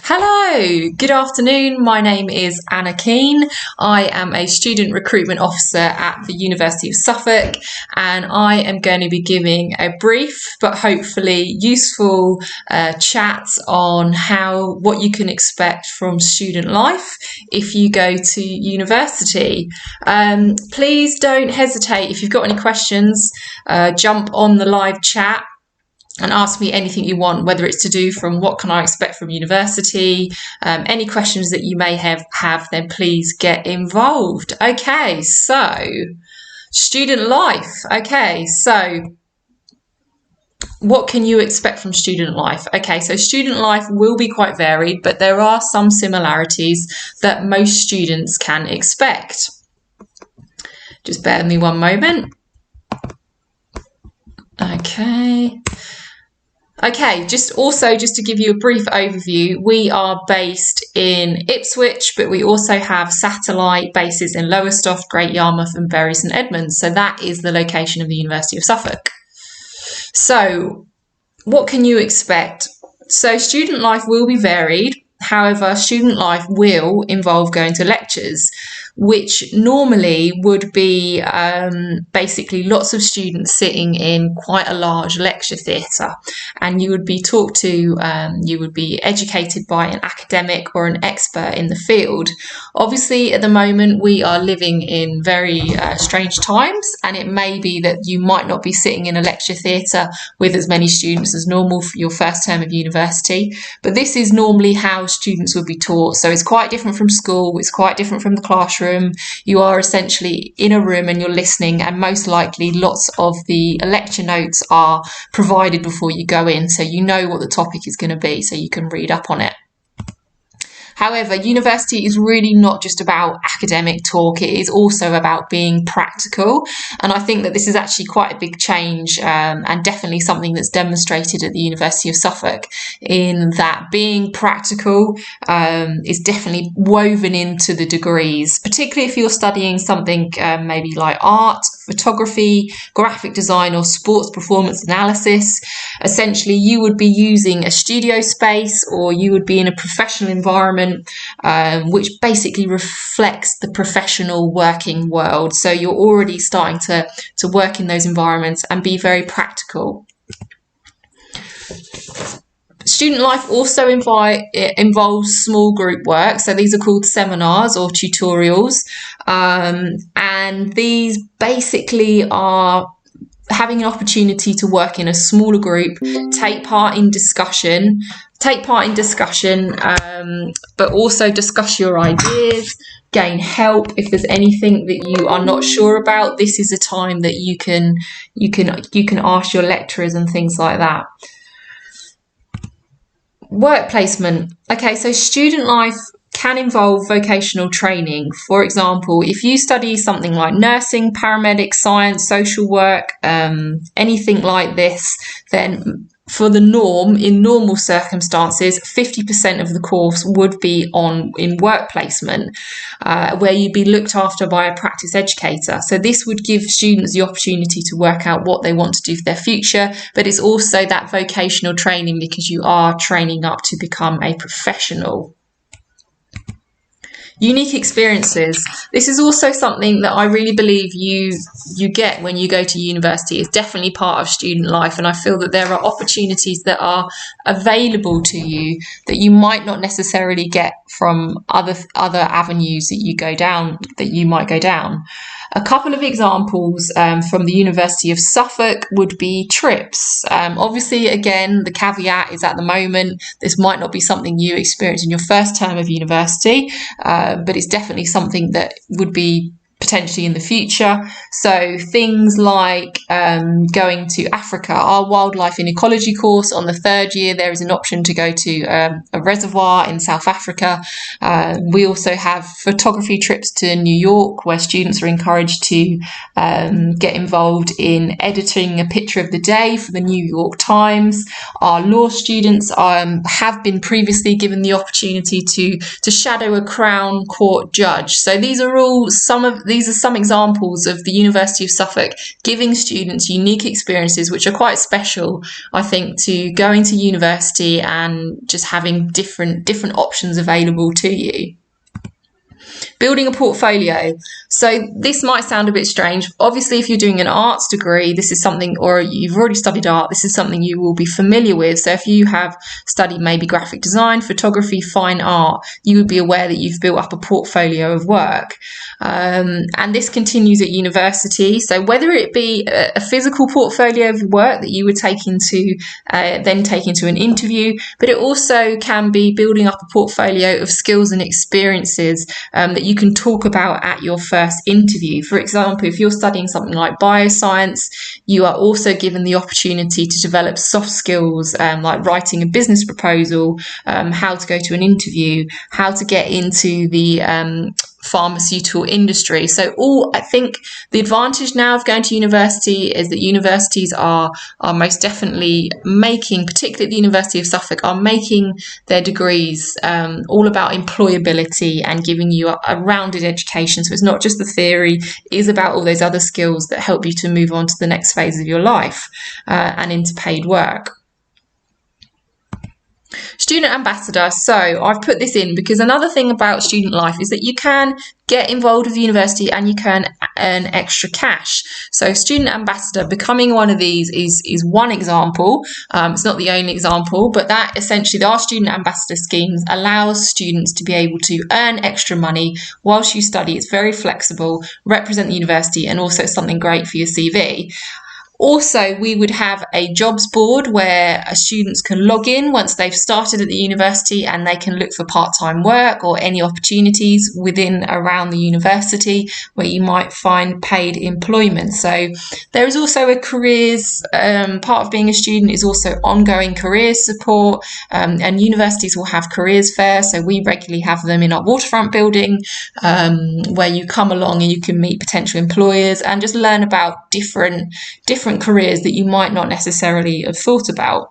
Hello, good afternoon. My name is Anna Keane. I am a student recruitment officer at the University of Suffolk, and I am going to be giving a brief but hopefully useful chat on what you can expect from student life if you go to university. Please don't hesitate. If you've got any questions, jump on the live chat and ask me anything you want, whether it's to do from what can I expect from university, any questions that you may have, then please get involved. Okay, so student life. Okay, so what can you expect from student life? Okay, so student life will be quite varied, but there are some similarities that most students can expect. Just bear with me one moment. Okay, just to give you a brief overview, we are based in Ipswich, but we also have satellite bases in Lowestoft, Great Yarmouth and Bury St Edmunds. So that is the location of the University of Suffolk. So what can you expect? So student life will be varied. However, student life will involve going to lectures, which normally would be basically lots of students sitting in quite a large lecture theatre, and you would be talked to, you would be educated by an academic or an expert in the field. Obviously, at the moment, we are living in very strange times, and it may be that you might not be sitting in a lecture theatre with as many students as normal for your first term of university, but this is normally how students would be taught. So it's quite different from school, it's quite different from the classroom. You are essentially in a room and you're listening, and most likely lots of the lecture notes are provided before you go in, so you know what the topic is going to be, so you can read up on it. However, university is really not just about academic talk, it is also about being practical. And I think that this is actually quite a big change, and definitely something that's demonstrated at the University of Suffolk, in that being practical is definitely woven into the degrees, particularly if you're studying something maybe like art, photography, graphic design or sports performance analysis. Essentially, you would be using a studio space, or you would be in a professional environment which basically reflects the professional working world. So you're already starting to work in those environments and be very practical. Student life also involves small group work. So these are called seminars or tutorials. And these basically are having an opportunity to work in a smaller group, take part in discussion, but also discuss your ideas, gain help. If there's anything that you are not sure about, this is a time that you can ask your lecturers and things like that. Work placement. Okay, so student life can involve vocational training. For example, if you study something like nursing, paramedic, science, social work, anything like this, then for the norm, in normal circumstances, 50% of the course would be in work placement, where you'd be looked after by a practice educator. So this would give students the opportunity to work out what they want to do for their future, but it's also that vocational training because you are training up to become a professional. Unique experiences. This is also something that I really believe you get when you go to university. It's definitely part of student life, and I feel that there are opportunities that are available to you that you might not necessarily get from other avenues that you might go down. A couple of examples from the University of Suffolk would be trips. Obviously, again, the caveat is at the moment, this might not be something you experience in your first term of university, but it's definitely something that would be potentially in the future. So things like going to Africa. Our wildlife and ecology course on the third year, there is an option to go to a reservoir in South Africa. We also have photography trips to New York, where students are encouraged to get involved in editing a picture of the day for the New York Times. Our law students have been previously given the opportunity to shadow a Crown Court judge. So these are all some of these are some examples of the University of Suffolk giving students unique experiences which are quite special, I think, to going to university and just having different options available to you. Building a portfolio. So this might sound a bit strange. Obviously, if you're doing an arts degree, this is something, or you've already studied art, this is something you will be familiar with. So if you have studied maybe graphic design, photography, fine art, you would be aware that you've built up a portfolio of work. And this continues at university. So whether it be a physical portfolio of work that you would take into an interview, but it also can be building up a portfolio of skills and experiences that you can talk about at your first interview. For example, if you're studying something like bioscience, you are also given the opportunity to develop soft skills like writing a business proposal, how to go to an interview, how to get into the pharmaceutical industry. So I think the advantage now of going to university is that universities are most definitely making, particularly at the University of Suffolk, are making their degrees all about employability and giving you a rounded education. So it's not just the theory, it is about all those other skills that help you to move on to the next phase of your life and into paid work. Student ambassador. So I've put this in because another thing about student life is that you can get involved with the university and you can earn extra cash. So student ambassador, becoming one of these is one example. It's not the only example, but that essentially our student ambassador schemes allows students to be able to earn extra money whilst you study. It's very flexible, represent the university, and also something great for your CV. Also, we would have a jobs board where students can log in once they've started at the university and they can look for part-time work or any opportunities around the university where you might find paid employment. So there is also a careers, part of being a student is also ongoing careers support, and universities will have careers fairs. So we regularly have them in our waterfront building where you come along and you can meet potential employers and just learn about different careers that you might not necessarily have thought about.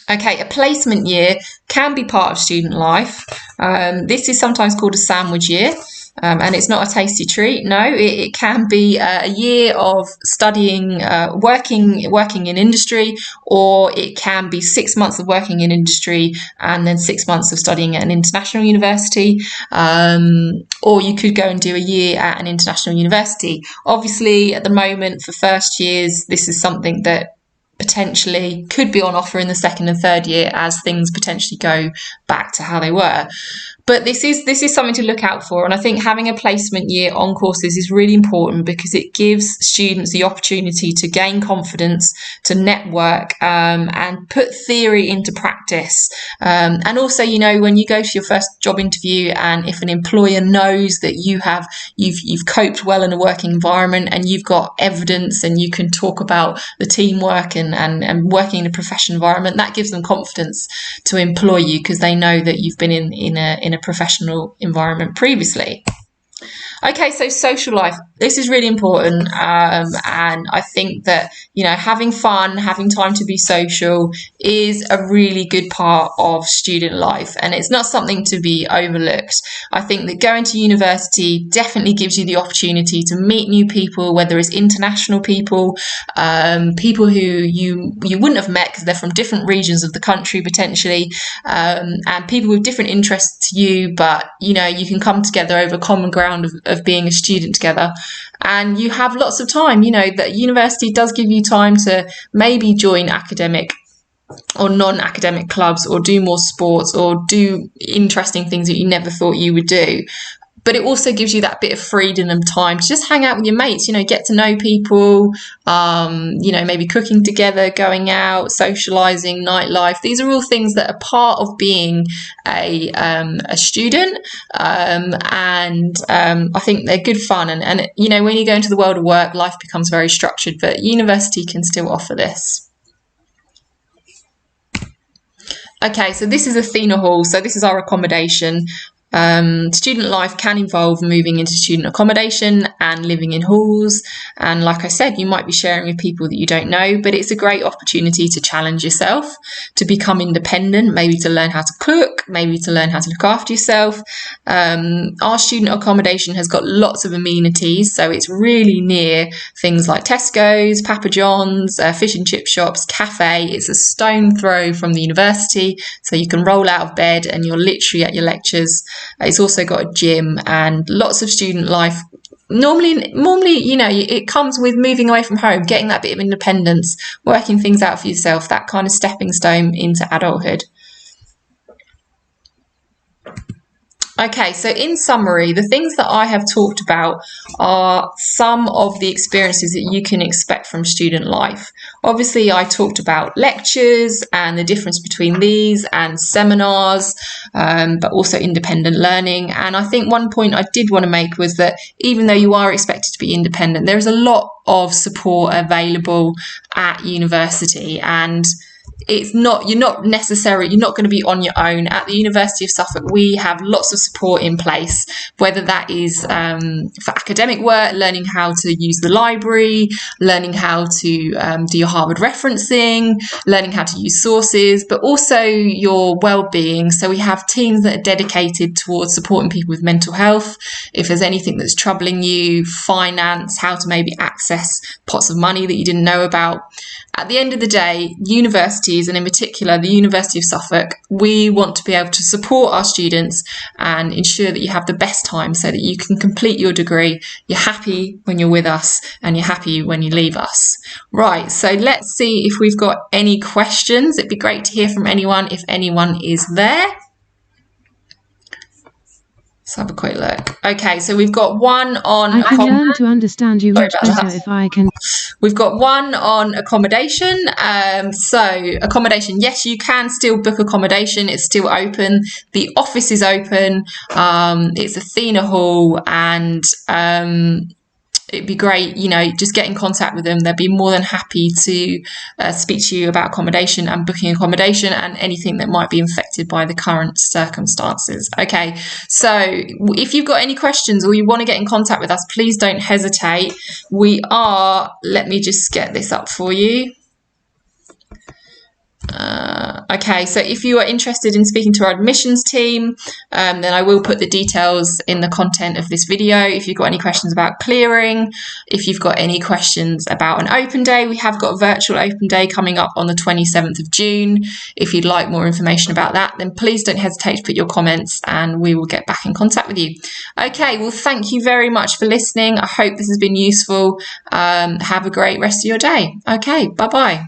Okay, a placement year can be part of student life. This is sometimes called a sandwich year. And it's not a tasty treat. No, it can be a year of studying, working in industry, or it can be 6 months of working in industry and then 6 months of studying at an international university. Or you could go and do a year at an international university. Obviously, at the moment for first years, this is something that potentially could be on offer in the second and third year as things potentially go back to how they were. But this is something to look out for. And I think having a placement year on courses is really important because it gives students the opportunity to gain confidence, to network, and put theory into practice. And also, when you go to your first job interview and if an employer knows that you've coped well in a working environment and you've got evidence and you can talk about the teamwork and working in a professional environment, that gives them confidence to employ you because they know that you've been in a professional environment previously. Okay, so social life. This is really important, and I think that having fun, having time to be social is a really good part of student life, and it's not something to be overlooked. I think that going to university definitely gives you the opportunity to meet new people, whether it's international people, people who you wouldn't have met because they're from different regions of the country potentially, and people with different interests to you, but you can come together over common ground of being a student together. And you have lots of time, that university does give you time to maybe join academic or non-academic clubs or do more sports or do interesting things that you never thought you would do. But it also gives you that bit of freedom and time to just hang out with your mates, get to know people, maybe cooking together, going out, socialising, nightlife. These are all things that are part of being a student. And I think they're good fun. And when you go into the world of work, life becomes very structured, but university can still offer this. Okay, so this is Athena Hall. So this is our accommodation. Student life can involve moving into student accommodation and living in halls. And like I said, you might be sharing with people that you don't know, but it's a great opportunity to challenge yourself, to become independent, maybe to learn how to cook, maybe to learn how to look after yourself. Our student accommodation has got lots of amenities, so it's really near things like Tesco's, Papa John's, fish and chip shops, cafe. It's a stone throw from the university, so you can roll out of bed and you're literally at your lectures. It's also got a gym and lots of student life. Normally, you know, it comes with moving away from home, getting that bit of independence, working things out for yourself, that kind of stepping stone into adulthood. Okay, so in summary, the things that I have talked about are some of the experiences that you can expect from student life. Obviously, I talked about lectures and the difference between these and seminars, but also independent learning. And I think one point I did want to make was that even though you are expected to be independent, there is a lot of support available at university, and you're not going to be on your own. At the University of Suffolk, we have lots of support in place, whether that is for academic work, learning how to use the library, learning how to do your Harvard referencing, learning how to use sources, but also your well-being. So we have teams that are dedicated towards supporting people with mental health. If there's anything that's troubling you, finance, how to maybe access pots of money that you didn't know about. At the end of the day, universities, and in particular the University of Suffolk, we want to be able to support our students and ensure that you have the best time so that you can complete your degree. You're happy when you're with us and you're happy when you leave us. Right, so let's see if we've got any questions. It'd be great to hear from anyone if anyone is there. Let's have a quick look. Okay, so we've got one on... I can learn to understand you much better if I can... We've got one on accommodation. So accommodation, yes, you can still book accommodation. It's still open. The office is open. It's Athena Hall, and it'd be great, you know, just get in contact with them. They'd be more than happy to speak to you about accommodation and booking accommodation and anything that might be affected by the current circumstances. Okay, so if you've got any questions or you want to get in contact with us, please don't hesitate. We are, let me just get this up for you. Okay, so if you are interested in speaking to our admissions team, then I will put the details in the content of this video. If you've got any questions about clearing, if you've got any questions about an open day, we have got a virtual open day coming up on the 27th of June. If you'd like more information about that, then please don't hesitate to put your comments and we will get back in contact with you. Okay, well, thank you very much for listening. I hope this has been useful. Have a great rest of your day. Okay, bye-bye.